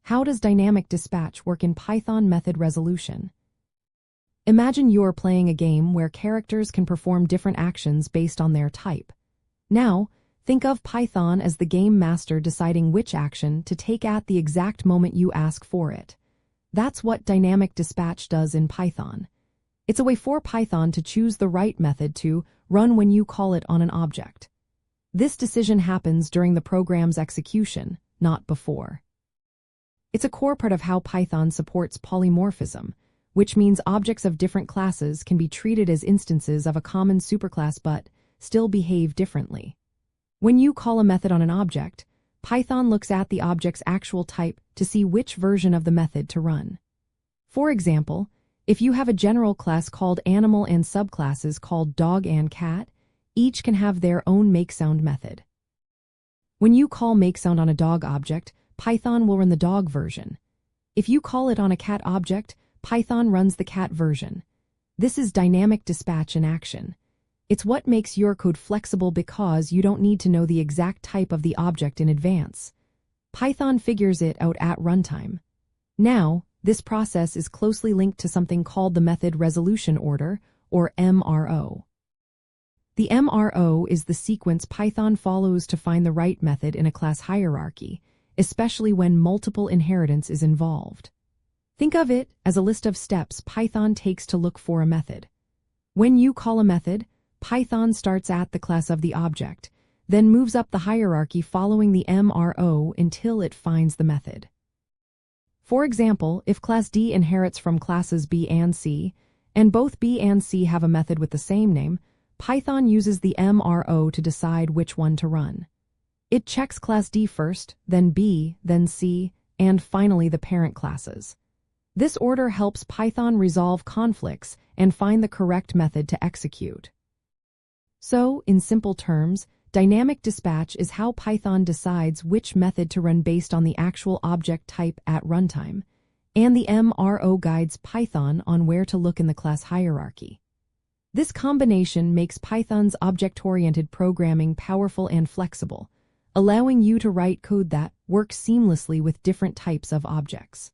How does dynamic dispatch work in Python method resolution? Imagine you're playing a game where characters can perform different actions based on their type. Now, think of Python as the game master deciding which action to take at the exact moment you ask for it. That's what dynamic dispatch does in Python. It's a way for Python to choose the right method to run when you call it on an object. This decision happens during the program's execution, not before. It's a core part of how Python supports polymorphism, which means objects of different classes can be treated as instances of a common superclass but still behave differently. When you call a method on an object, Python looks at the object's actual type to see which version of the method to run. For example, if you have a general class called animal and subclasses called dog and cat, each can have their own makeSound method. When you call makeSound on a dog object, Python will run the dog version. If you call it on a cat object, Python runs the cat version. This is dynamic dispatch in action. It's what makes your code flexible because you don't need to know the exact type of the object in advance. Python figures it out at runtime. Now, this process is closely linked to something called the method resolution order, or MRO. The MRO is the sequence Python follows to find the right method in a class hierarchy, especially when multiple inheritance is involved. Think of it as a list of steps Python takes to look for a method. When you call a method, Python starts at the class of the object, then moves up the hierarchy following the MRO until it finds the method. For example, if class D inherits from classes B and C, and both B and C have a method with the same name, Python uses the MRO to decide which one to run. It checks class D first, then B, then C, and finally the parent classes. This order helps Python resolve conflicts and find the correct method to execute. So, in simple terms, dynamic dispatch is how Python decides which method to run based on the actual object type at runtime, and the MRO guides Python on where to look in the class hierarchy. This combination makes Python's object-oriented programming powerful and flexible, allowing you to write code that works seamlessly with different types of objects.